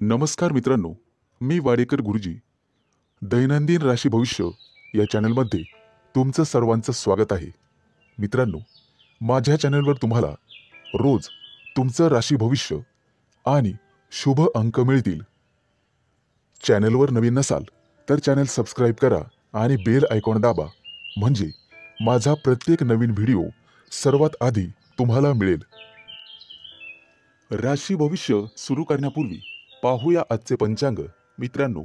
नमस्कार मित्रांनो, मी वाडेकर गुरुजी दैनंदिन राशी भविष्य या चॅनलमध्ये तुमचं सर्वांचं स्वागत आहे. मित्रांनो, माझ्या चॅनलवर तुम्हाला रोज तुमचं राशी भविष्य आणि शुभ अंक मिळतील. चॅनलवर नवीन नसाल तर चॅनल सबस्क्राईब करा आणि बेल आयकॉन दाबा, म्हणजे माझा प्रत्येक नवीन व्हिडिओ सर्वात आधी तुम्हाला मिळेल. राशी भविष्य सुरू करण्यापूर्वी पाहूया आजचे पंचांग. मित्रांनो,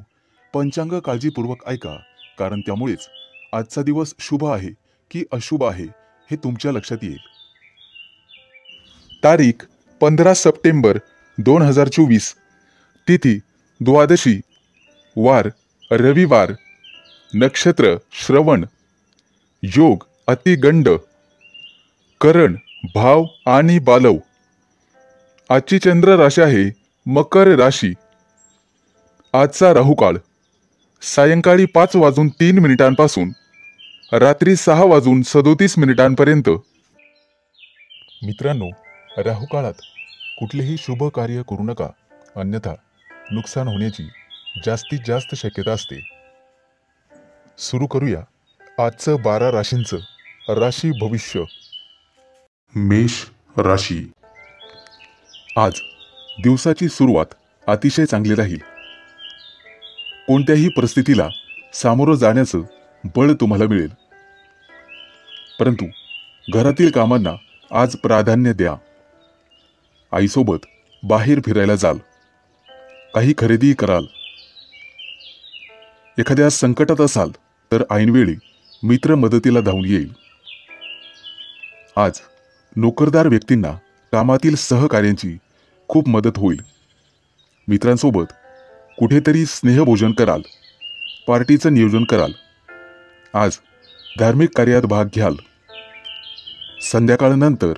पंचांग काळजीपूर्वक ऐका, कारण त्यामुळेच आजचा दिवस शुभ आहे की अशुभ आहे हे तुमच्या लक्षात येईल. तारीख 15 सप्टेंबर 2024, तिथी द्वादशी, वार रविवार, नक्षत्र श्रवण, योग अतिगंड, करण भाव आणि बालव. आजची चंद्र राशी आहे मकर राशी. आजचा राहुकाळ सायंकाळी 5:03 रात्री 6:37 मित्रांनो, राहुकाळात कुठलेही शुभ कार्य करू नका, अन्यथा नुकसान होण्याची जास्तीत जास्त शक्यता असते. सुरू करूया आजचं 12 राशींचं राशी भविष्य. मेष राशी. आज दिवसाची सुरुवात अतिशय चांगली राहील. कोणत्याही परिस्थितीला सामोरं जाण्याचं बळ तुम्हाला मिळेल. परंतु घरातील कामांना आज प्राधान्य द्या. आईसोबत बाहेर फिरायला जाल, काही खरेदी कराल. एखाद्या संकटात असाल तर ऐनवेळी मित्र मदतीला धावून येईल. आज नोकरदार व्यक्तींना कामातील सहकार्यांची खूप मदत होईल. मित्रांसोबत कुठेतरी स्नेहभोजन कराल, पार्टीचं नियोजन कराल. आज धार्मिक कार्यात भाग घ्याल. संध्याकाळनंतर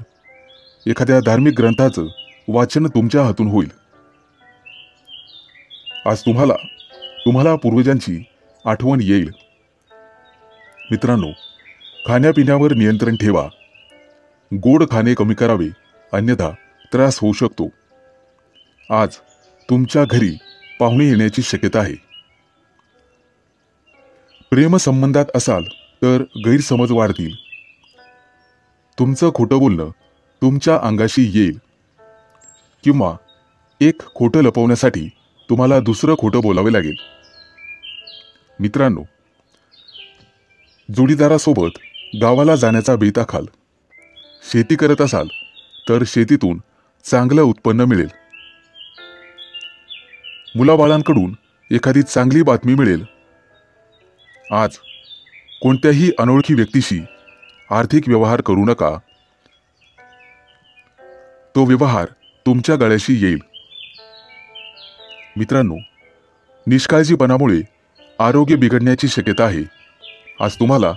एखाद्या धार्मिक ग्रंथाचं वाचन तुमच्या हातून होईल. आज तुम्हाला पूर्वजांची आठवण येईल. मित्रांनो, खाण्यापिण्यावर नियंत्रण ठेवा. गोड खाणे कमी करावे, अन्यथा त्रास होऊ शकतो. आज तुमच्या घरी पाहुणे येण्याची शक्यता आहे. प्रेमसंबंधात असाल तर गैरसमज वाढतील. तुमचं खोटं बोलणं तुमच्या अंगाशी येईल, किंवा एक खोटं लपवण्यासाठी तुम्हाला दुसरं खोटं बोलावे लागेल. मित्रांनो, जोडीदारासोबत गावाला जाण्याचा बेत आखाल. शेती करत असाल तर शेतीतून चांगलं उत्पन्न मिळेल. मुलाबाळांकडून एखादी चांगली बातमी मिळेल. आज कोणत्याही अनोळखी व्यक्तीशी आर्थिक व्यवहार करू नका. तो व्यवहार तुमच्या गळ्याशी येईल. मित्रांनो, निष्काळजीपणामुळे आरोग्य बिघडण्याची शक्यता आहे. आज तुम्हाला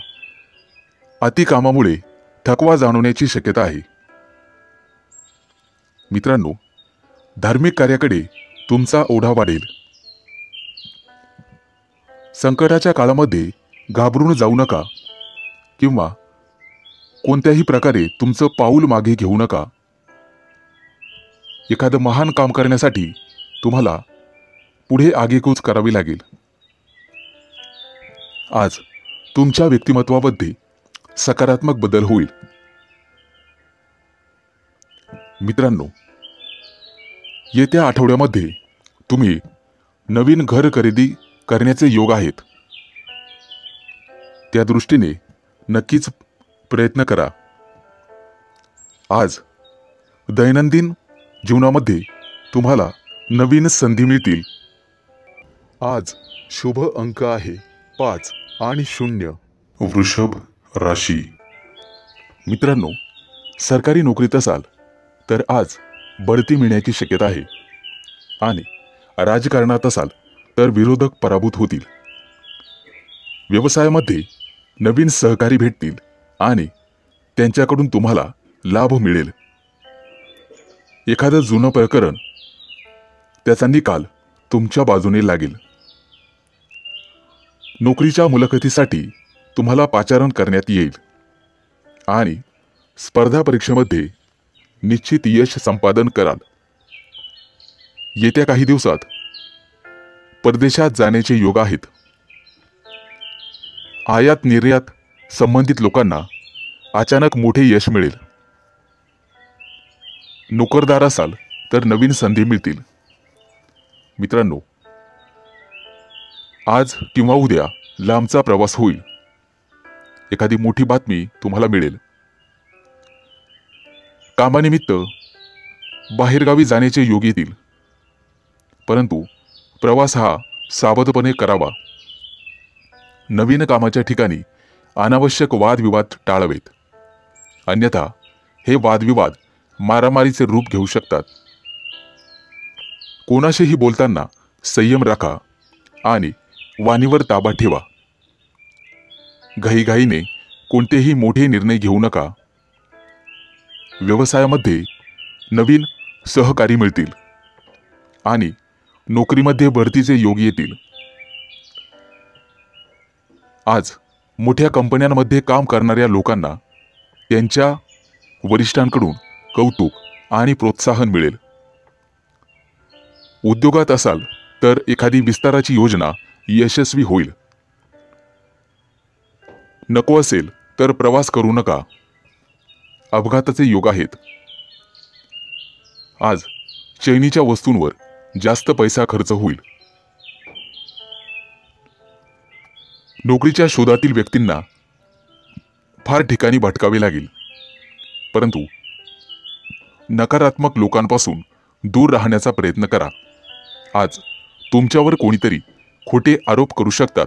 अतिकामामुळे थकवा जाणवण्याची शक्यता आहे. मित्रांनो, धार्मिक कार्याकडे तुमचा ओढा वाढेल. संकटाच्या काळामध्ये घाबरून जाऊ नका, किंवा कोणत्याही प्रकारे तुमचं पाऊल मागे घेऊ नका. एखादं महान काम करण्यासाठी तुम्हाला पुढे आगेकूच करावी लागेल. आज तुमच्या व्यक्तिमत्वामध्ये सकारात्मक बदल होईल. मित्रांनो, येत्या आठवड्यामध्ये तुम्ही नवीन घर खरेदी करण्याचे योग आहेत. त्या दृष्टीने नक्कीच प्रयत्न करा. आज दैनंदिन जीवनामध्ये तुम्हाला नवीन संधी मिळतील. आज शुभ अंक आहे 5 आणि 0. वृषभ राशी. मित्रांनो, सरकारी नोकरीत असाल तर आज बढती मिळण्याची शक्यता आहे. आणि राजकारणात असाल तर विरोधक पराभूत होतील. व्यवसायामध्ये नवीन सहकारी भेटतील आणि त्यांच्याकडून तुम्हाला लाभ मिळेल. एखादं जुनं प्रकरण, त्याचा निकाल तुमच्या बाजूने लागेल. नोकरीच्या मुलाखतीसाठी तुम्हाला पाचारण करण्यात येईल आणि स्पर्धा परीक्षेमध्ये निश्चित यश संपादन कराल. येत्या काही दिवसात परदेशात जाण्याचे योग आहेत. आयात निर्यात संबंधित लोकांना अचानक मोठे यश मिळेल. नोकरदार असाल तर नवीन संधी मिळतील. मित्रांनो, आज किंवा उद्या लांबचा प्रवास होईल. एखादी मोठी बातमी तुम्हाला मिळेल. कामानिमित्त बाहेरगावी जाण्याचे योग येतील. परंतु प्रवास हा सावधपणे करावा. नवीन कामाच्या ठिकाणी अनावश्यक वादविवाद टाळावेत. अन्यथा हे वादविवाद मारामारीचे रूप घेऊ शकतात. कोणाशीही बोलताना संयम राखा आणि वाणीवर ताबा ठेवा. घाईघाईने कोणतेही मोठे निर्णय घेऊ नका. व्यवसायामध्ये नवीन सहकारी मिळतील आणि नोकरीमध्ये बढतीचे योग येतील. आज मोठ्या कंपन्यांमध्ये काम करणाऱ्या लोकांना त्यांच्या वरिष्ठांकडून कौतुक आणि प्रोत्साहन मिळेल. उद्योगात असाल तर एखादी विस्ताराची योजना यशस्वी होईल. नको असेल तर प्रवास करू नका. अपघाताचे योग आहेत. आज चैनीच्या वस्तूंवर जास्त पैसा खर्च होईल. नोकरीच्या शोधातील व्यक्तींना फार ठिकाणी भटकावे लागेल. परंतु नकारात्मक लोकांपासून दूर राहण्याचा प्रयत्न करा. आज तुमच्यावर कोणीतरी खोटे आरोप करू शकतात.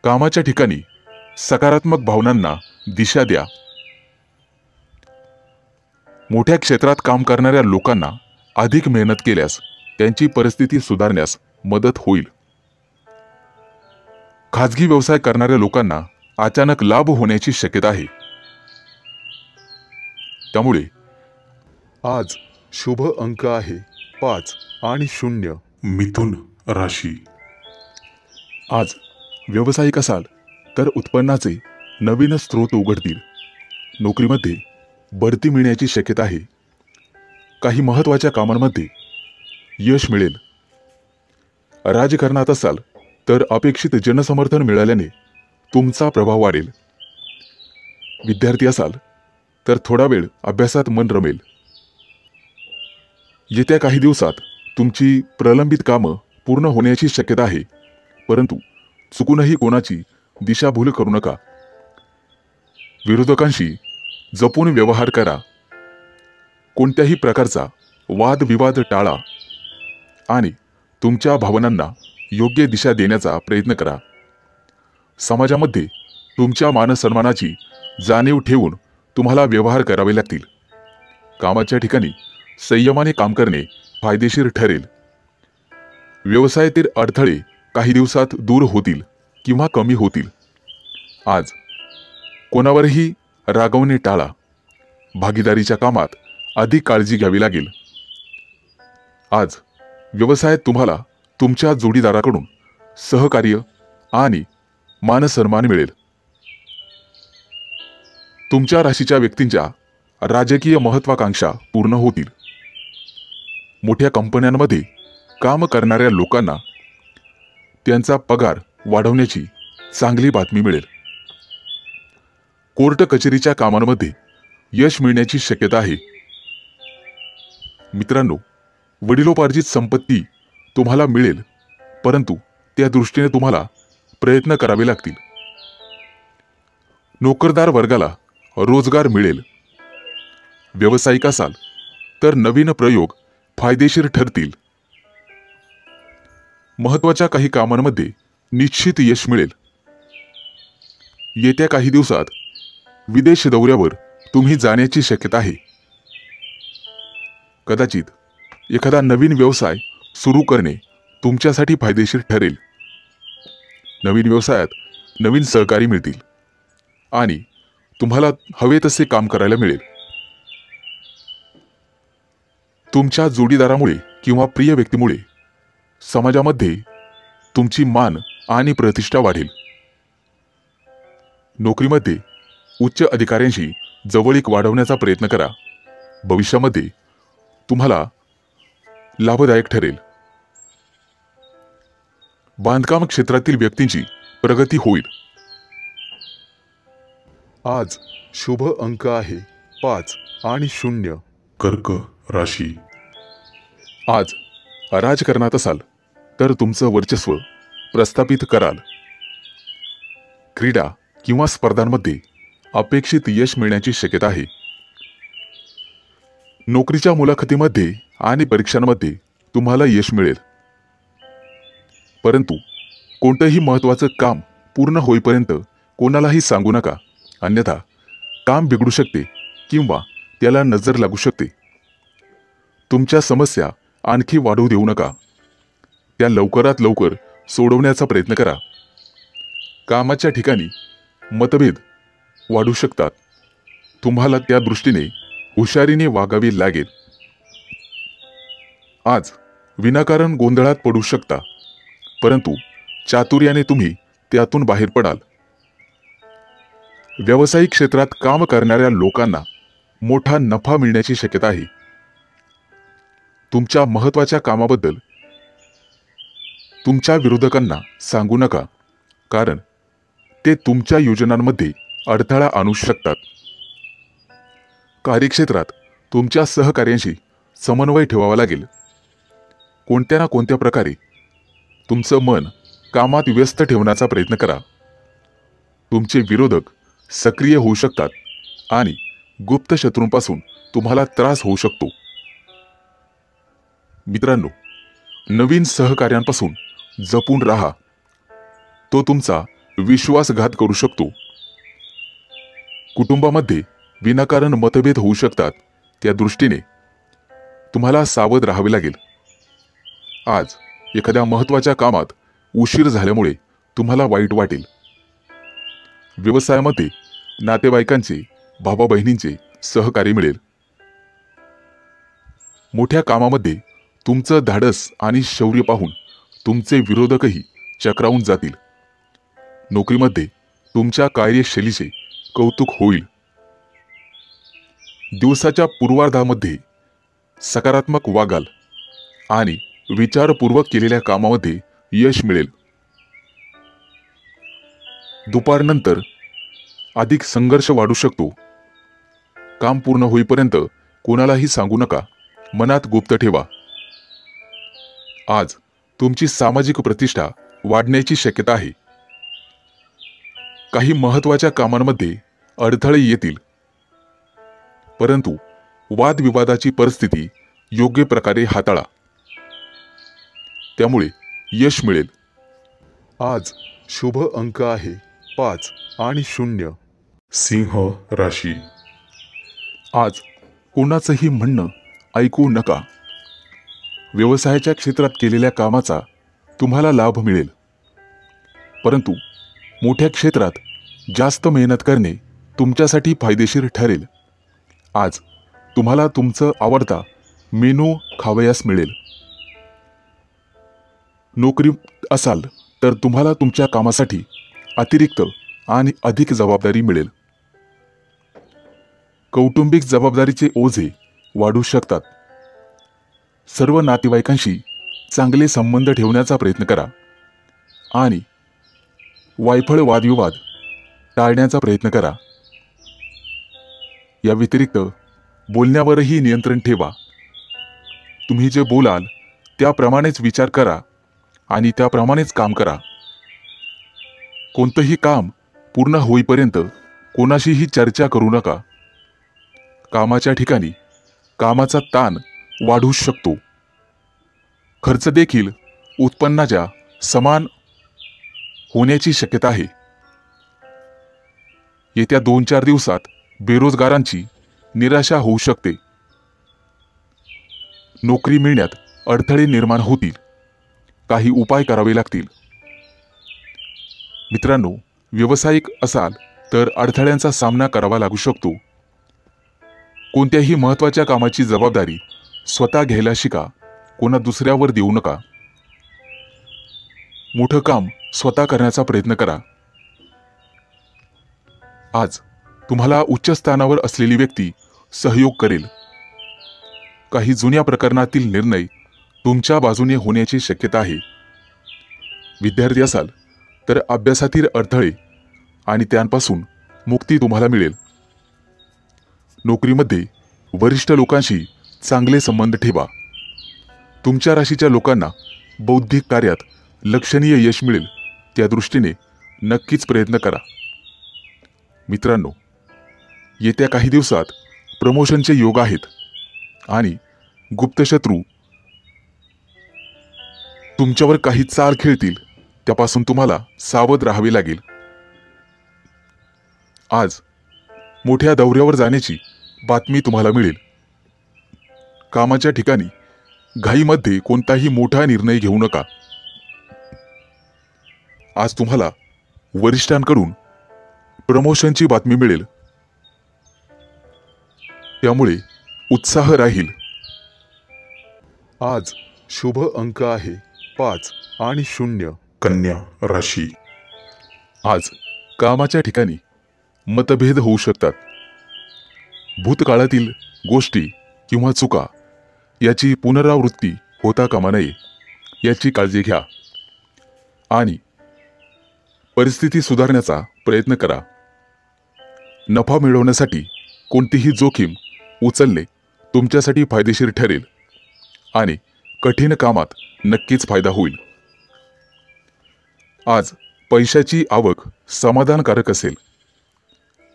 कामाच्या ठिकाणी सकारात्मक भावनांना दिशा द्या. मोठ्या क्षेत्रात काम करणाऱ्या लोकांना अधिक मेहनत केल्यास त्यांची परिस्थिती सुधारण्यास मदत होईल. खाजगी व्यवसाय करणाऱ्या लोकांना अचानक लाभ होण्याची शक्यता आहे. त्यामुळे आज शुभ अंक आहे 5 आणि 0. मिथुन राशी. आज व्यावसायिक असाल तर उत्पन्नाचे नवीन स्रोत उघडतील. नोकरीमध्ये बढती मिळण्याची शक्यता आहे. काही महत्त्वाच्या कामांमध्ये यश मिळेल. राजकारणात असाल तर अपेक्षित जनसमर्थन मिळाल्याने तुमचा प्रभाव वाढेल. विद्यार्थी असाल तर थोडा वेळ अभ्यासात मन रमेल. येत्या काही दिवसात तुमची प्रलंबित कामं पूर्ण होण्याची शक्यता आहे. परंतु चुकूनही कोणाची दिशाभूल करू नका. विरोधकांशी जपून व्यवहार करा. कोणत्याही प्रकारचा वादविवाद टाळा आणि तुमच्या भावनांना योग्य दिशा देण्याचा प्रयत्न करा. समाजामध्ये तुमच्या मानसन्मानाची जाणीव ठेवून तुम्हाला व्यवहार करावे लागतील. कामाच्या ठिकाणी संयमाने काम करणे फायदेशीर ठरेल. व्यवसायातील अडथळे काही दिवसात दूर होतील किंवा कमी होतील. आज कोणावरही रागवणे टाळा. भागीदारीच्या कामात अधिक काळजी घ्यावी लागेल. आज व्यवसायात तुम्हाला तुमच्या जोडीदाराकडून सहकार्य आणि मानसन्मान मिळेल. तुमच्या राशीच्या व्यक्तींच्या राजकीय महत्त्वाकांक्षा पूर्ण होतील. मोठ्या कंपन्यांमध्ये काम करणाऱ्या लोकांना त्यांचा पगार वाढवण्याची चांगली बातमी मिळेल. कोर्ट कचेरीच्या कामांमध्ये यश मिळण्याची शक्यता आहे. मित्रांनो, वडिलोपार्जित संपत्ती तुम्हाला मिळेल, परंतु त्या दृष्टीने तुम्हाला प्रयत्न करावे लागतील. नोकरदार वर्गाला रोजगार मिळेल. व्यावसायिक असाल तर नवीन प्रयोग फायदेशीर ठरतील. महत्त्वाच्या काही कामांमध्ये निश्चित यश मिळेल. येत्या काही दिवसात विदेश दौऱ्यावर तुम्ही जाण्याची शक्यता आहे. कदाचित एखादा नवीन व्यवसाय सुरू करणे तुमच्यासाठी फायदेशीर ठरेल. नवीन व्यवसायात नवीन सहकारी मिळतील आणि तुम्हाला हवे तसे काम करायला मिळेल. तुमच्या जोडीदारामुळे किंवा प्रिय व्यक्तीमुळे समाजामध्ये तुमची मान आणि प्रतिष्ठा वाढेल. नोकरीमध्ये उच्च अधिकाऱ्यांशी जवळीक वाढवण्याचा प्रयत्न करा. भविष्यामध्ये तुम्हाला लाभदायक ठरेल. बांधकाम क्षेत्रातील व्यक्तींची प्रगती होईल। आज शुभ अंक आहे 5 आणि 0। कर्क राशी। आज राजकारणात असाल तर तुमचं वर्चस्व प्रस्थापित कराल। क्रीडा किंवा स्पर्धांमध्ये अपेक्षित यश मिळण्याची शक्यता आहे। नोकरीच्या मुलाखतीमध्ये आणि परीक्षांमध्ये तुम्हाला यश मिळेल, परंतु कोणतंही महत्त्वाचं काम पूर्ण होईपर्यंत कोणालाही सांगू नका, अन्यथा काम बिघडू शकते किंवा त्याला नजर लागू शकते। तुमच्या समस्या आणखी वाढू देऊ नका, त्या लवकरात लवकर सोडवण्याचा प्रयत्न करा। कामाच्या ठिकाणी मतभेद वाढू शकतात, तुम्हाला त्या दृष्टीने हुशारीने वागावे लागेल। आज विनाकारण गोंधळात पडू शकता, परंतु चातुर्याने तुम्ही त्यातून बाहेर पडाल। व्यावसायिक क्षेत्रात काम करणाऱ्या लोकांना मोठा नफा मिळण्याची शक्यता आहे। तुमच्या महत्त्वाच्या कामाबद्दल तुमच्या विरोधकांना सांगू नका, कारण ते तुमच्या योजनांमध्ये अडथळा आणू शकतात। कार्यक्षेत्रात तुमच्या सहकार्यांशी समन्वय ठेवावा लागेल। कोणत्या ना कोणत्या प्रकारे तुमचं मन कामात व्यस्त ठेवण्याचा प्रयत्न करा। तुमचे विरोधक सक्रिय होऊ शकतात आणि गुप्त शत्रूंपासून तुम्हाला त्रास होऊ शकतो। मित्रांनो, नवीन सहकार्यांपासून जपून राहा, तो तुमचा विश्वासघात करू शकतो। कुटुंबामध्ये विनाकारण मतभेद होऊ शकतात, त्या दृष्टीने तुम्हाला सावध राहावे लागेल। आज एखाद्या महत्त्वाच्या कामात उशीर झाल्यामुळे तुम्हाला वाईट वाटेल। व्यवसायामध्ये नातेवाईकांचे, भावा बहिणींचे सहकार्य मिळेल। मोठ्या कामामध्ये तुमचं धाडस आणि शौर्य पाहून तुमचे विरोधकही चक्रावून जातील। नोकरीमध्ये तुमच्या कार्यशैलीचे कौतुक होईल। दिवसाच्या पूर्वार्धामध्ये सकारात्मक वागाल आणि विचारपूर्वक केलेल्या कामामध्ये यश मिळेल। दुपारनंतर अधिक संघर्ष वाढू शकतो। काम पूर्ण होईपर्यंत कोणालाही सांगू नका, मनात गुप्त ठेवा। आज तुमची सामाजिक प्रतिष्ठा वाढण्याची शक्यता आहे। काही महत्त्वाच्या कामांमध्ये अडथळे येतील, परंतु वादविवादाची परिस्थिती योग्य प्रकारे हाताळा, त्यामुळे यश मिळेल। आज शुभ अंक आहे 5 आणि 0। सिंह राशी। आज कोणाचंही म्हणणं ऐकू नका। व्यवसायाच्या क्षेत्रात केलेल्या कामाचा तुम्हाला लाभ मिळेल, परंतु मोठ्या क्षेत्रात जास्त मेहनत करणे तुमच्यासाठी फायदेशीर ठरेल। आज तुम्हाला तुमचं आवडता मेनू खावयास मिळेल। नोकरी असाल तर तुम्हाला तुमच्या कामासाठी अतिरिक्त आणि अधिक जबाबदारी मिळेल। कौटुंबिक जबाबदारीचे ओझे वाढू शकतात। सर्व नातेवाईकांशी चांगले संबंध ठेवण्याचा प्रयत्न करा आणि वायफळ वादविवाद टाळण्याचा प्रयत्न करा। या व्यतिरिक्त बोलण्यावरही नियंत्रण ठेवा। तुम्ही जे बोलाल त्याप्रमाणेच विचार करा आणि त्याप्रमाणेच काम करा। कोणतंही काम पूर्ण होईपर्यंत कोणाशीही चर्चा करू नका। कामाच्या ठिकाणी कामाचा ताण वाढू शकतो। खर्च देखील उत्पन्नाच्या समान होण्याची शक्यता आहे। येत्या 2-4 दिवसात बेरोजगारांची निराशा होऊ शकते। नोकरी मिळण्यात अडथळे निर्माण होतील, काही उपाय करावे लागतील। मित्रांनो, व्यावसायिक असाल तर अडथळ्यांचा सामना करावा लागू शकतो। कोणत्याही महत्त्वाच्या कामाची जबाबदारी स्वतः घ्यायला शिका, कोणा दुसऱ्यावर देऊ नका। मोठं काम स्वतः करण्याचा प्रयत्न करा। आज तुम्हाला उच्च स्थानावर असलेली व्यक्ती सहयोग करेल। काही जुन्या प्रकरणातील निर्णय तुमच्या बाजूने होण्याची शक्यता आहे। विद्यार्थी असाल तर अभ्यासातील अडथळे आणि त्यांपासून मुक्ती तुम्हाला मिळेल. नोकरीमध्ये वरिष्ठ लोकांशी चांगले संबंध ठेवा. तुमच्या राशीच्या लोकांना बौद्धिक कार्यात लक्षणीय यश मिळेल, त्या दृष्टीने नक्कीच प्रयत्न करा. मित्रांनो, येत्या काही दिवसात प्रमोशनचे योग आहेत आणि गुप्तशत्रू तुमच्यावर काही चाल खेळतील, त्यापासून तुम्हाला सावध राहावे लागेल. आज मोठ्या दौऱ्यावर जाण्याची बातमी तुम्हाला मिळेल. कामाच्या ठिकाणी घाईमध्ये कोणताही मोठा निर्णय घेऊ नका. आज तुम्हाला वरिष्ठांकडून प्रमोशनची बातमी मिळेल, त्यामुळे उत्साह राहील. आज शुभ अंक आहे 5 आणि 0. कन्या राशी. आज कामाच्या ठिकाणी मतभेद होऊ शकतात. भूतकाळातील गोष्टी किंवा चुका याची पुनरावृत्ती होता कामा नये, याची काळजी घ्या आणि परिस्थिती सुधारण्याचा प्रयत्न करा. नफा मिळवण्यासाठी कोणतीही जोखीम उचलणे तुमच्यासाठी फायदेशीर ठरेल आणि कठीण कामात नक्कीच फायदा होईल. आज पैशाची आवक समाधानकारक असेल.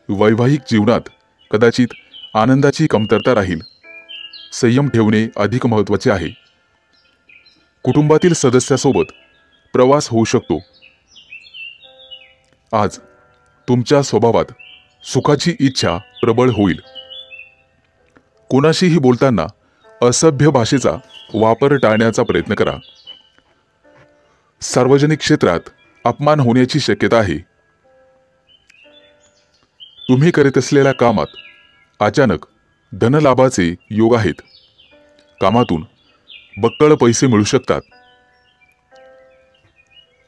वैवाहिक जीवनात कदाचित आनंदाची कमतरता राहील. संयम ठेवणे अधिक महत्त्वाचे आहे. कुटुंबातील सदस्यासोबत प्रवास होऊ शकतो. आज तुमच्या स्वभावात सुखाची इच्छा प्रबळ होईल. कोणाशीही बोलताना असभ्य भाषेचा वापर टाळण्याचा प्रयत्न करा. सार्वजनिक क्षेत्रात अपमान होण्याची शक्यता आहे. तुम्ही करीत असलेल्या कामात अचानक धनलाभाचे योग आहेत. कामातून बक्कळ पैसे मिळू शकतात.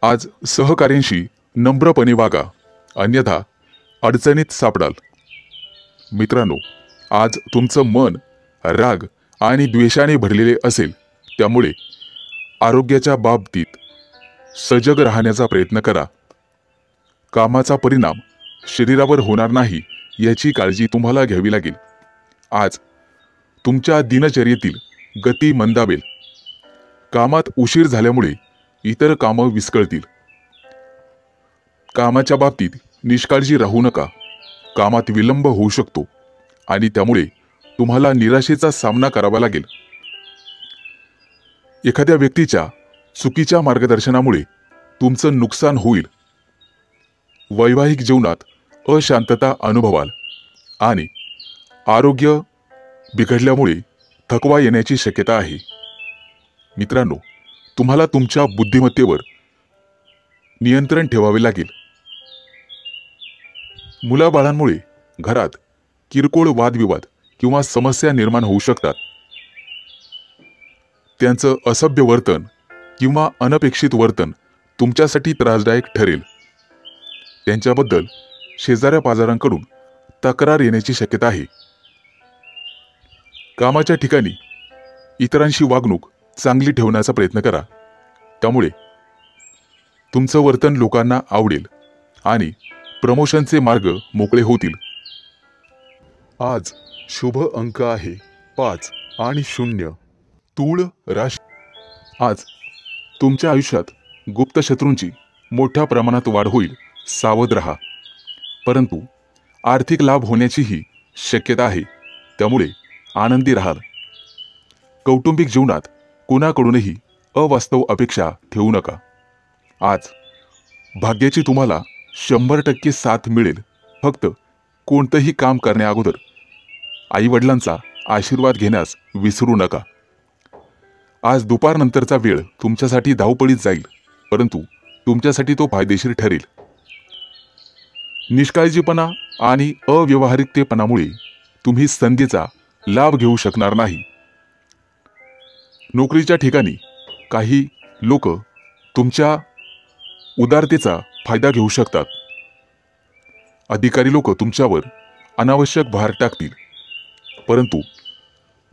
आज सहकार्यांशी नम्रपणे वागा, अन्यथा अडचणीत सापडाल. मित्रांनो, आज तुमचं मन राग आणि द्वेषाने भरलेले असेल, त्यामुळे आरोग्याच्या बाबतीत सजग राहण्याचा प्रयत्न करा. कामाचा परिणाम शरीरावर होणार नाही याची काळजी तुम्हाला घ्यावी लागेल. आज तुमच्या दिनचर्येतील गती मंदावेल. कामात उशीर झाल्यामुळे इतर कामं विस्कळतील. कामाच्या बाबतीत निष्काळजी राहू नका. कामात विलंब होऊ शकतो आणि त्यामुळे तुम्हाला निराशेचा सामना करावा लागेल. एखाद्या व्यक्तीच्या चुकीच्या मार्गदर्शनामुळे तुमचं नुकसान होईल. वैवाहिक जीवनात अशांतता अनुभवाल आणि आरोग्य बिघडल्यामुळे थकवा येण्याची शक्यता आहे. मित्रांनो, तुम्हाला तुमच्या बुद्धिमत्तेवर नियंत्रण ठेवावे लागेल. मुलाबाळांमुळे घरात किरकोळ वादविवाद किंवा समस्या निर्माण होऊ शकतात. त्यांचं असभ्य वर्तन किंवा अनपेक्षित वर्तन तुमच्यासाठी त्रासदायक ठरेल. त्यांच्याबद्दल शेजाऱ्या पाजारांकडून तक्रार येण्याची शक्यता आहे. कामाच्या ठिकाणी इतरांशी वागणूक चांगली ठेवण्याचा प्रयत्न करा. त्यामुळे तुमचं वर्तन लोकांना आवडेल आणि प्रमोशनचे मार्ग मोकळे होतील. आज शुभ अंक आहे 5 आणि 0. तूळ राशी. आज तुमच्या आयुष्यात गुप्त शत्रूंची मोठ्या प्रमाणात वाढ होईल. सावध राहा. परंतु आर्थिक लाभ होण्याचीही शक्यता आहे, त्यामुळे आनंदी राहाल. कौटुंबिक जीवनात कोणाकडूनही अवास्तव अपेक्षा ठेवू नका. आज भाग्याची तुम्हाला 100% साथ मिळेल. फक्त कोणतंही काम करण्याअगोदर आईवडिलांचा आशीर्वाद घेण्यास विसरू नका. आज दुपारनंतरचा वेळ तुमच्यासाठी धावपळीत जाईल, परंतु तुमच्यासाठी तो फायदेशीर ठरेल. निष्काळजीपणा आणि अव्यावहारिकतेपणामुळे तुम्ही संधीचा लाभ घेऊ शकणार नाही. नोकरीच्या ठिकाणी काही लोक तुमच्या उदारतेचा फायदा घेऊ शकतात. अधिकारी लोक तुमच्यावर अनावश्यक भार टाकतील, परंतु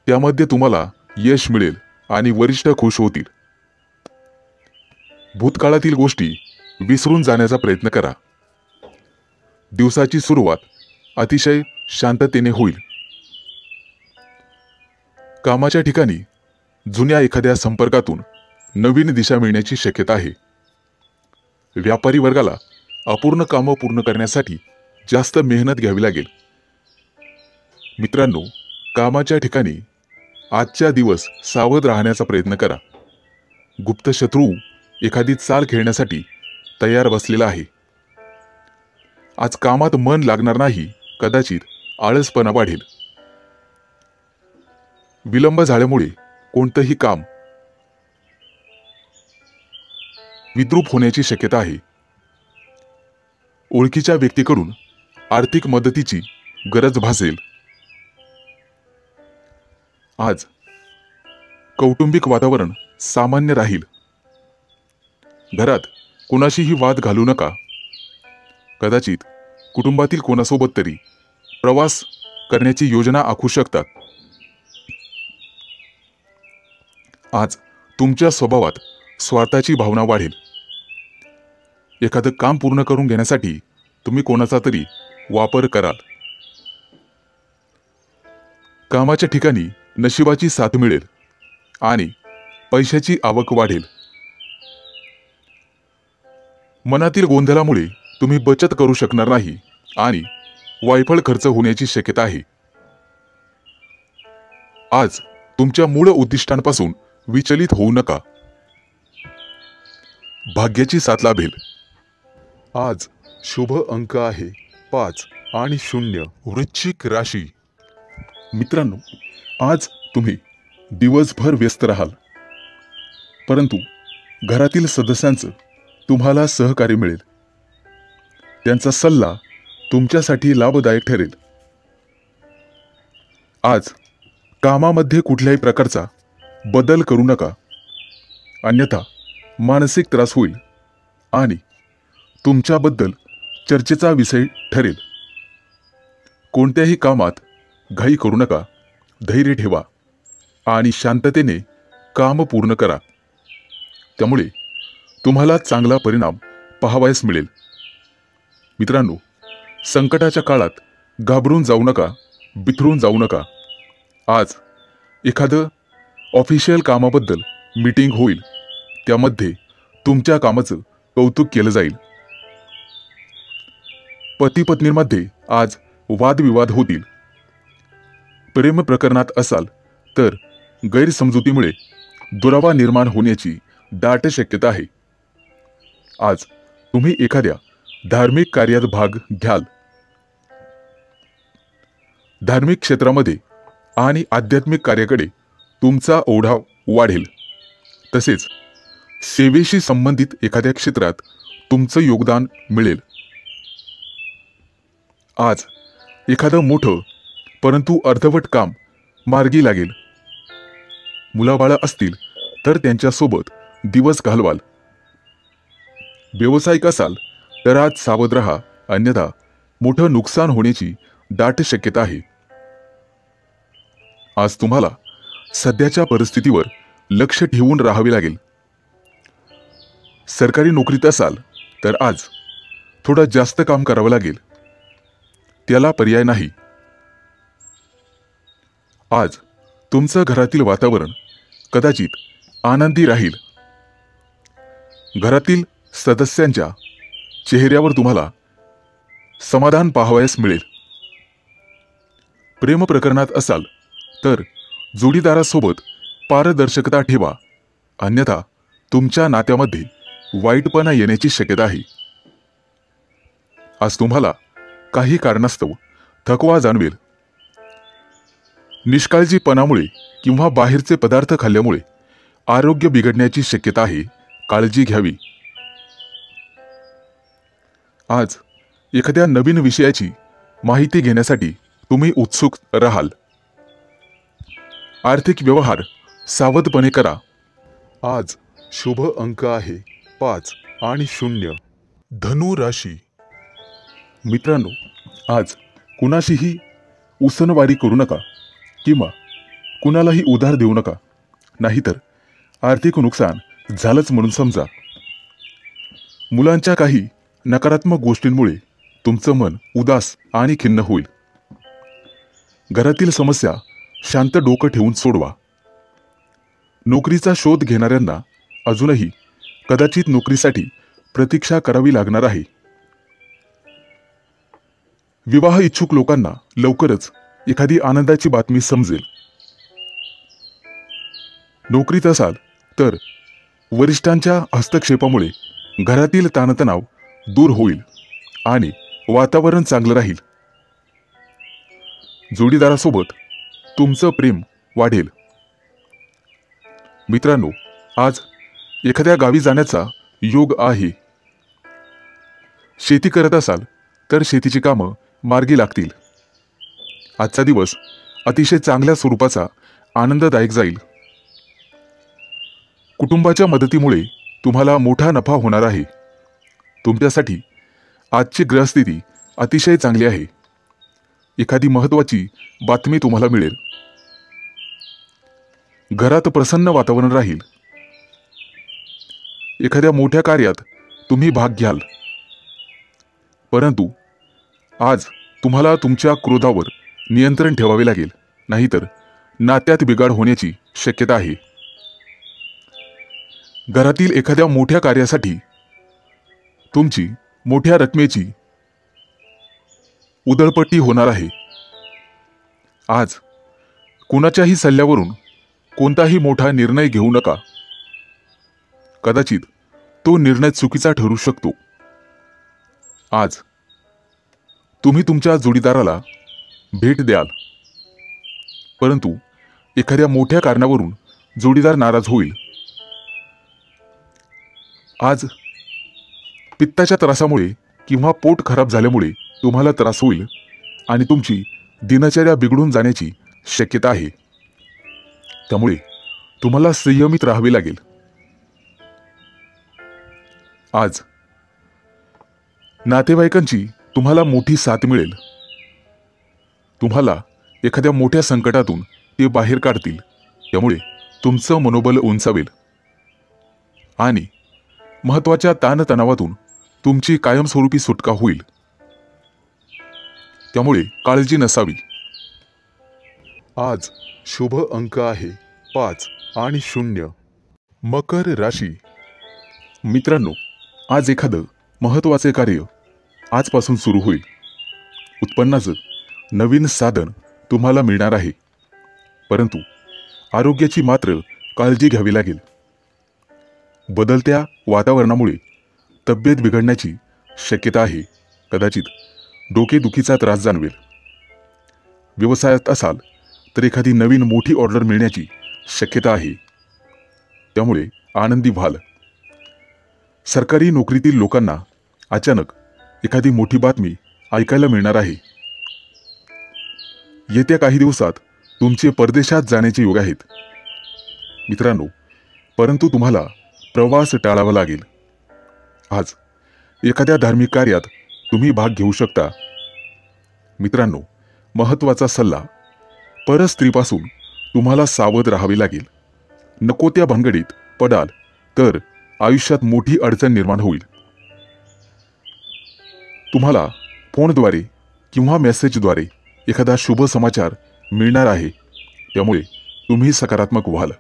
त्यामध्ये तुम्हाला यश मिळेल आणि वरिष्ठ खुश होतील. भूतकाळातील गोष्टी विसरून जाण्याचा प्रयत्न करा. दिवसाची सुरुवात अतिशय शांततेने होईल. कामाच्या ठिकाणी जुन्या एखाद्या संपर्कातून नवीन दिशा मिळण्याची शक्यता आहे. व्यापारी वर्गाला अपूर्ण कामं पूर्ण करण्यासाठी जास्त मेहनत घ्यावी लागेल. मित्रांनो, कामाच्या ठिकाणी आजच्या दिवस सावध राहण्याचा प्रयत्न करा. गुप्त शत्रू एखादी चाल खेळण्यासाठी तयार बसलेला आहे. आज कामात मन लागणार नाही, कदाचित आळसपणा वाढेल. विलंब झाल्यामुळे कोणतंही काम विद्रूप होण्याची शक्यता आहे. ओळखीच्या व्यक्तीकडून आर्थिक मदतीची गरज भासेल. आज कौटुंबिक वातावरण सामान्य राहील. घरात कोणाशीही वाद घालू नका. कदाचित कुटुंबातील कोणासोबत तरी प्रवास करण्याची योजना आखू शकतात. आज तुमच्या स्वभावात स्वार्थाची भावना वाढेल. एखादं काम पूर्ण करून घेण्यासाठी तुम्ही कोणाचा तरी वापर कराल. कामाच्या ठिकाणी नशिबाची साथ मिळेल आणि पैशाची आवक वाढेल. मनातील गोंधळामुळे तुम्ही बचत करू शकणार नाही आणि वायफळ खर्च होण्याची शक्यता आहे. आज तुमच्या मूळ उद्दिष्टांपासून विचलित होऊ नका. भाग्याची साथ लाभेल. आज शुभ अंक आहे 5 आणि 0. वृश्चिक राशी. मित्रांनो, आज तुम्ही दिवसभर व्यस्त राहाल, परंतु घरातील सदस्यांचं तुम्हाला सहकार्य मिळेल. त्यांचा सल्ला तुमच्यासाठी लाभदायक ठरेल. आज कामामध्ये कुठल्याही प्रकारचा बदल करू नका, अन्यथा मानसिक त्रास होईल आणि तुमच्याबद्दल चर्चेचा विषय ठरेल. कोणत्याही कामात घाई करू नका. धैर्य ठेवा आणि शांततेने काम पूर्ण करा. त्यामुळे तुम्हाला चांगला परिणाम पाहावयास मिळेल. मित्रांनो, संकटाच्या काळात घाबरून जाऊ नका, बिथरून जाऊ नका. आज एखादं ऑफिशियल कामाबद्दल मीटिंग होईल. त्यामध्ये तुमच्या कामाचं कौतुक केलं जाईल. पती पत्नींमध्ये आज वादविवाद होतील. प्रेम प्रकरणात असाल तर गैरसमजुतीमुळे दुरावा निर्माण होण्याची दाट शक्यता आहे. आज तुम्ही एखाद्या धार्मिक कार्यात भाग घ्याल. धार्मिक क्षेत्रामध्ये आणि आध्यात्मिक कार्याकडे तुमचा ओढा वाढेल. तसेच सेवेशी संबंधित एखाद्या क्षेत्रात तुमचं योगदान मिळेल. आज एखादं मोठं परंतु अर्धवट काम मार्गी लागेल. मुलाबाळं असतील तर त्यांच्यासोबत दिवस घालवाल. व्यावसायिक असाल तर आज सावध राहा, अन्यथा मोठं नुकसान होण्याची दाट शक्यता आहे. आज तुम्हाला सध्याच्या परिस्थितीवर लक्ष ठेवून राहावे लागेल. सरकारी नोकरीत असाल तर आज थोडं जास्त काम करावं लागेल. त्याला पर्याय नाही. आज तुमचं घरातील वातावरण कदाचित आनंदी राहील. घरातील सदस्यांच्या चेहऱ्यावर तुम्हाला समाधान पाहावयास मिळेल. प्रेम प्रकरणात असाल तर जोडीदारासोबत पारदर्शकता ठेवा, अन्यथा तुमच्या नात्यामध्ये वाईटपणा येण्याची शक्यता आहे. आज तुम्हाला काही कारणास्तव थकवा जाणवेल. निष्काळजीपणामुळे किंवा बाहेरचे पदार्थ खाल्ल्यामुळे आरोग्य बिघडण्याची शक्यता आहे. काळजी घ्यावी. आज एखाद्या नवीन विषयाची माहिती घेण्यासाठी तुम्ही उत्सुक राहाल. आर्थिक व्यवहार सावधपणे करा. आज शुभ अंक आहे 5 आणि 0. धनु राशी. मित्रांनो, आज कुणाशीही उसनवारी करू नका किंवा कुणालाही उधार देऊ नका, नाहीतर आर्थिक नुकसान झालंच म्हणून समजा. मुलांच्या काही नकारात्मक गोष्टींमुळे तुमचं मन उदास आणि खिन्न होईल. घरातील समस्या शांत डोकं ठेवून सोडवा. नोकरीचा शोध घेणाऱ्यांना अजूनही कदाचित नोकरीसाठी प्रतीक्षा करावी लागणार आहे. विवाह इच्छुक लोकांना लवकरच एखादी आनंदाची बातमी समजेल. नोकरीत असाल तर वरिष्ठांच्या हस्तक्षेपामुळे घरातील ताणतणाव दूर होईल आणि वातावरण चांगलं राहील. जोडीदारासोबत तुमचं प्रेम वाढेल. मित्रांनो, आज एखाद्या गावी जाण्याचा योग आहे. शेती करत असाल तर शेतीची कामं मार्गी लागतील. आजचा दिवस अतिशय चांगल्या स्वरूपाचा आनंददायक जाईल. कुटुंबाच्या मदतीमुळे तुम्हाला मोठा नफा होणार आहे. तुमच्यासाठी आजची ग्रहस्थिती अतिशय चांगली आहे. एखादी महत्त्वाची बातमी तुम्हाला मिळेल. घरात प्रसन्न वातावरण राहील. एखाद्या मोठ्या कार्यात तुम्ही भाग घ्याल. परंतु आज तुम्हाला तुमच्या क्रोधावर नियंत्रण ठेवावे लागेल, नाहीतर नात्यात बिघाड होण्याची शक्यता आहे. घरातील एखाद्या मोठ्या कार्यासाठी तुमची मोठ्या रकमेची उधळपट्टी होणार आहे. आज कुणाच्याही सल्ल्यावरून कोणताही मोठा निर्णय घेऊ नका. कदाचित तो निर्णय चुकीचा ठरू शकतो. आज तुम्ही तुमच्या जोडीदाराला भेट द्याल, परंतु एखाद्या मोठ्या कारणावरून जोडीदार नाराज होईल. आज पित्ताच्या त्रासामुळे किंवा पोट खराब झाल्यामुळे तुम्हाला त्रास होईल आणि तुमची दिनचर्या बिघडून जाण्याची शक्यता आहे. त्यामुळे तुम्हाला संयमित राहावे लागेल. आज नातेवाईकांची तुम्हाला मोठी साथ मिळेल. तुम्हाला एखाद्या मोठ्या संकटातून ते बाहेर काढतील. त्यामुळे तुमचं मनोबल उंचावेल आणि महत्त्वाच्या ताणतणावातून तुमची कायमस्वरूपी सुटका होईल. त्यामुळे काळजी नसावी. आज शुभ अंक आहे 5 आणि 0. मकर राशी. मित्रांनो, आज एखादं महत्त्वाचे कार्य आजपासून सुरू होईल. उत्पन्नाचं नवीन साधन तुम्हाला मिळणार आहे. परंतु आरोग्याची मात्र काळजी घ्यावी लागेल. बदलत्या वातावरणामुळे तब्येत बिघडण्याची शक्यता आहे. कदाचित डोकेदुखीचा त्रास जाणवेल. व्यवसायात असाल तर एखादी नवीन मोठी ऑर्डर मिळण्याची शक्यता आहे. त्यामुळे आनंदी व्हाल. सरकारी नोकरीतील लोकांना अचानक एखादी मोठी बातमी ऐकायला मिळणार आहे. येत्या काही दिवसात तुमचे परदेशात जाण्याचे योग आहेत. मित्रांनो, परंतु तुम्हाला प्रवास टाळावा लागेल. आज एखाद्या धार्मिक कार्यात तुम्ही भाग घेऊ शकता. मित्रांनो, महत्त्वाचा सल्ला, परस्त्रीपासून तुम्हाला सावध राहावे लागेल. नको त्या भानगडीत पडाल तर आयुष्यात मोठी अडचण निर्माण होईल. तुम्हाला फोनद्वारे किंवा मेसेजद्वारे एखादा शुभ समाचार मिळणार आहे. त्यामुळे तुम्ही सकारात्मक व्हाल.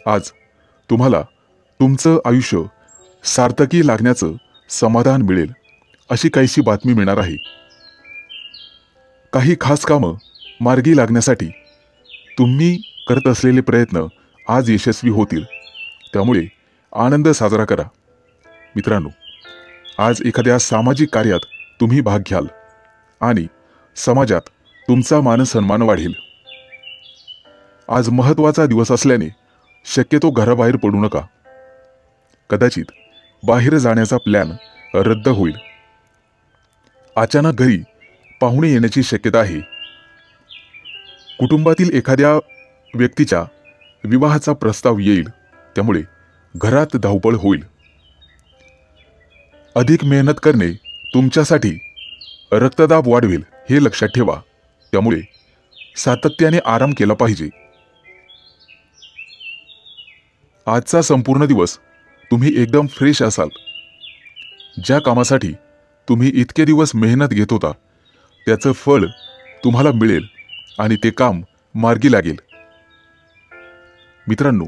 आज तुम्हाला तुमचं आयुष्य सार्थकी लागण्याचं समाधान मिळेल अशी काहीशी बातमी मिळणार आहे. काही खास कामं मार्गी लागण्यासाठी तुम्ही करत असलेले प्रयत्न आज यशस्वी होतील. त्यामुळे आनंद साजरा करा. मित्रांनो, आज एखाद्या सामाजिक कार्यात तुम्ही भाग घ्याल आणि समाजात तुमचा मानसन्मान वाढेल. आज महत्त्वाचा दिवस असल्याने शक्यतो घराबाहेर पडू नका. कदाचित बाहेर जाण्याचा प्लॅन रद्द होईल. अचानक घरी पाहुणे येण्याची शक्यता आहे. कुटुंबातील एखाद्या व्यक्तीच्या विवाहाचा प्रस्ताव येईल. त्यामुळे घरात धावपळ होईल. अधिक मेहनत करणे तुमच्यासाठी रक्तदाब वाढवेल हे लक्षात ठेवा. त्यामुळे सातत्याने आराम केला पाहिजे. आजचा संपूर्ण दिवस तुम्ही एकदम फ्रेश असाल. ज्या कामासाठी तुम्ही इतके दिवस मेहनत घेत होता त्याचं फळ तुम्हाला मिळेल आणि ते काम मार्गी लागेल. मित्रांनो,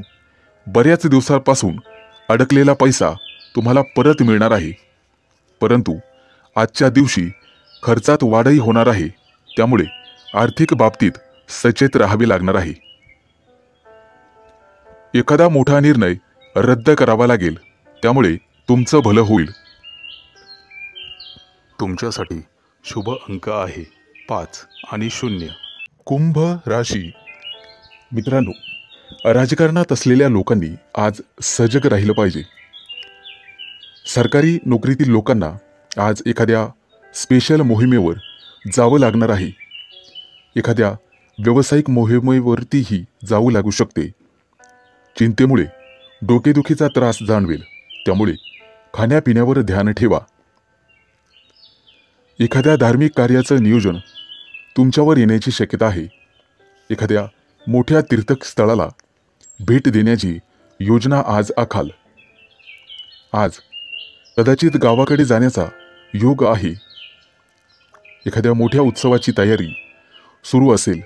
बऱ्याच दिवसांपासून अडकलेला पैसा तुम्हाला परत मिळणार आहे. परंतु आजच्या दिवशी खर्चात वाढही होणार आहे. त्यामुळे आर्थिक बाबतीत सचेत राहावे लागणार आहे. एखादा मोठा निर्णय रद्द करावा लागेल. त्यामुळे तुमचं भलं होईल. तुमच्यासाठी शुभ अंक आहे 5 आणि 0. कुंभ राशी. मित्रांनो, राजकारणात असलेल्या लोकांनी आज सजग राहिलं पाहिजे. सरकारी नोकरीतील लोकांना आज एखाद्या स्पेशल मोहिमेवर जावं लागणार आहे. एखाद्या व्यावसायिक मोहिमेवरतीही जावं लागू शकते. चिंतेमुळे डोकेदुखीचा त्रास जाणवेल. त्यामुळे खाण्यापिण्यावर ध्यान ठेवा. एखाद्या धार्मिक कार्याचं नियोजन तुमच्यावर येण्याची शक्यता आहे. एखाद्या मोठ्या तीर्थस्थळाला भेट देण्याची योजना आज आखाल. आज कदाचित गावाकडे जाण्याचा योग आहे. एखाद्या मोठ्या उत्सवाची तयारी सुरू असेल.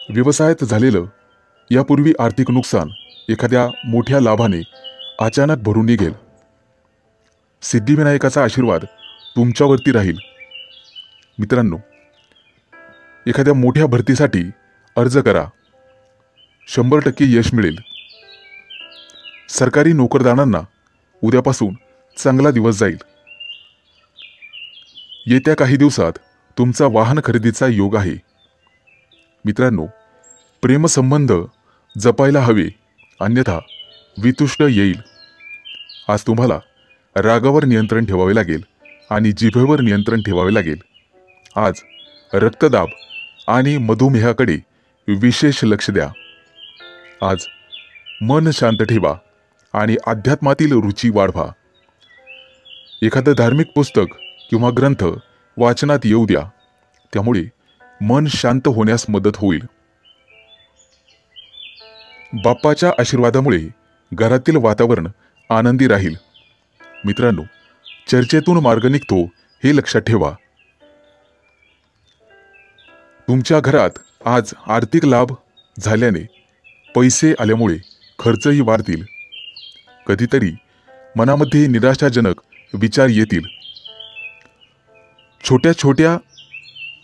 व्यवसायात झालेलं यापूर्वी आर्थिक नुकसान एखाद्या मोठ्या लाभाने अचानक भरून निघेल. सिद्धिविनायकाचा आशीर्वाद तुमच्यावरती राहील. मित्रांनो, एखाद्या मोठ्या भरतीसाठी अर्ज करा. 100% यश मिळेल. सरकारी नोकरदारांना उद्यापासून चांगला दिवस जाईल. येत्या काही दिवसात तुमचा वाहन खरेदीचा योग आहे. मित्रांनो, प्रेमसंबंध जपायला हवे, अन्यथा वितुष्ट येईल. आज तुम्हाला रागावर नियंत्रण ठेवावे लागेल आणि जिभेवर नियंत्रण ठेवावे लागेल. आज रक्तदाब आणि मधुमेहाकडे विशेष लक्ष द्या. आज मन शांत ठेवा आणि अध्यात्मातील रुची वाढवा. एखादं धार्मिक पुस्तक किंवा ग्रंथ वाचनात येऊ द्या. त्यामुळे मन शांत होण्यास मदत होईल. बाप्पाच्या आशीर्वादामुळे घरातील वातावरण आनंदी राहील. मित्रांनो, चर्चेतून मार्ग निघतो हे लक्षात ठेवा. तुमच्या घरात आज आर्थिक लाभ झाल्याने पैसे आल्यामुळे खर्चही वाढतील. कधीतरी मनामध्ये निराशाजनक विचार येतील. छोट्या छोट्या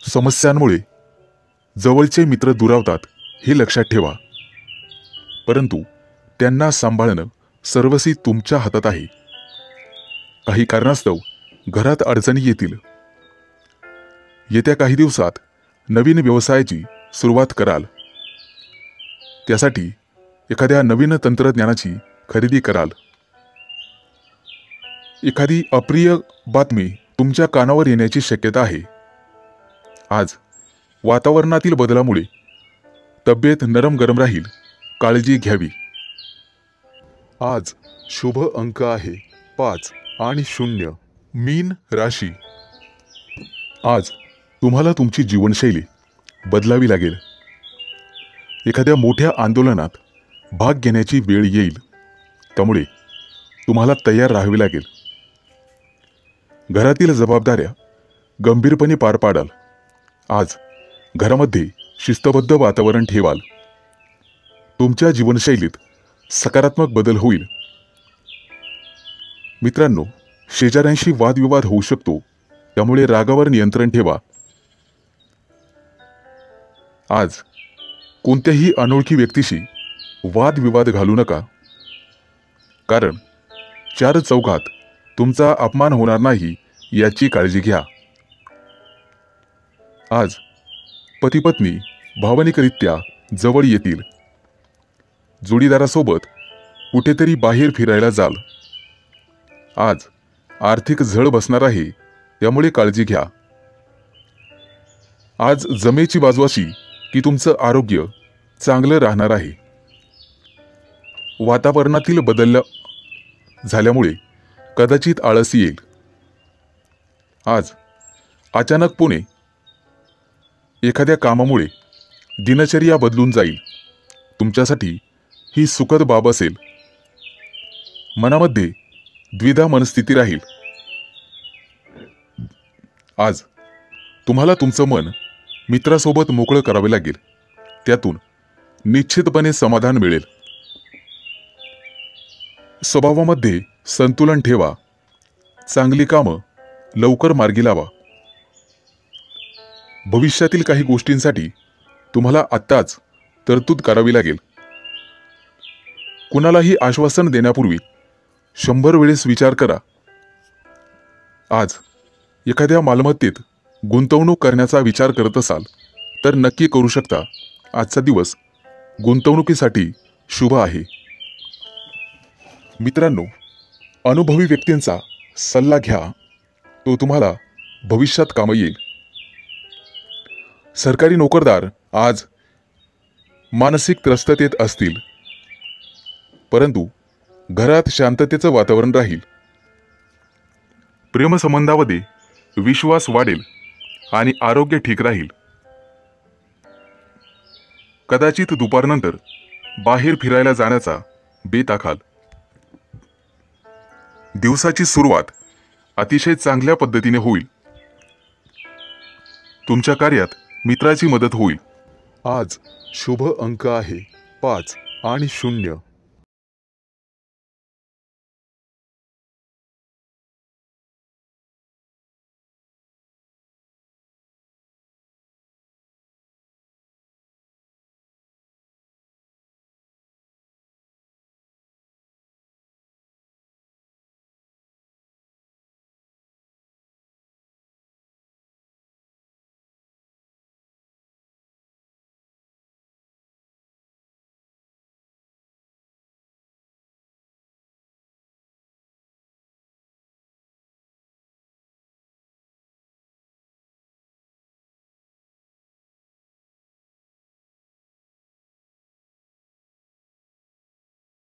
समस्यांमुळे जवळचे मित्र दुरावतात हे लक्षात ठेवा. परंतु त्यांना सांभाळणं सर्वस्वी तुमच्या हातात आहे. काही कारणास्तव घरात अडचणी येतील. येत्या काही दिवसात नवीन व्यवसायाची सुरुवात कराल. त्यासाठी एखाद्या नवीन तंत्रज्ञानाची खरेदी कराल. एखादी अप्रिय बातमी तुमच्या कानावर येण्याची शक्यता आहे. आज वातावरणातील बदलामुळे तब्येत नरम गरम राहील. काळजी घ्यावी. आज शुभ अंक आहे 5 आणि 0. मीन राशी. आज तुम्हाला तुमची जीवनशैली बदलावी लागेल. एखाद्या मोठ्या आंदोलनात भाग घेण्याची वेळ येईल. त्यामुळे तुम्हाला तयार राहावे लागेल. घरातील जबाबदाऱ्या गंभीरपणे पार पाडाल. आज घरामध्ये शिस्तबद्ध वातावरण ठेवाल. तुमच्या जीवनशैलीत सकारात्मक बदल होईल. मित्रांनो, शेजाऱ्यांशी वादविवाद होऊ शकतो. त्यामुळे रागावर नियंत्रण ठेवा. आज कोणत्याही अनोळखी व्यक्तीशी वादविवाद घालू नका. कारण चार चौघात तुमचा अपमान होणार नाही याची काळजी घ्या. आज पती-पत्नी भावनिकरित्या जवळ येतील. जोडीदारासोबत कुठेतरी बाहेर फिरायला जाल. आज आर्थिक झळ बसणार आहे. त्यामुळे काळजी घ्या. आज जमेची बाजू अशी की तुमचं आरोग्य चांगलं राहणार आहे. वातावरणातील बदल झाल्यामुळे कदाचित आळस येईल. आज अचानकपणे एखाद्या कामामुळे दिनचर्या बदलून जाईल. तुमच्यासाठी ही सुखद बाब असेल. मनामध्ये द्विधा मनस्थिती राहील। आज तुम्हाला तुमचं मन मित्रासोबत मोकळं करावे लागेल, त्यातून निश्चितपणे समाधान मिळेल। स्वभावामध्ये संतुलन ठेवा, चांगली कामं लवकर मार्गी लावा। भविष्यातील काही गोष्टींसाठी तुम्हाला आत्ताच तरतूद करावी लागेल। कुणालाही आश्वासन देण्यापूर्वी 100 वेळेस विचार करा। आज एखाद्या मालमत्तेत गुंतवणूक करण्याचा विचार करत असाल तर नक्की करू शकता। आजचा दिवस गुंतवणुकीसाठी शुभ आहे। मित्रांनो, अनुभवी व्यक्तींचा सल्ला घ्या, तो तुम्हाला भविष्यात कामी येईल। सरकारी नोकरदार आज मानसिक त्रस्ततेत असतील, परंतु घरात शांततेचं वातावरण राहील। प्रेमसंबंधामध्ये विश्वास वाढेल आणि आरोग्य ठीक राहील। कदाचित दुपारनंतर बाहेर फिरायला जाण्याचा बेत आखाल। दिवसाची सुरुवात अतिशय चांगल्या पद्धतीने होईल। तुमच्या कार्यात मित्राची मदत होईल। आज शुभ अंक आहे 5 आणि 0।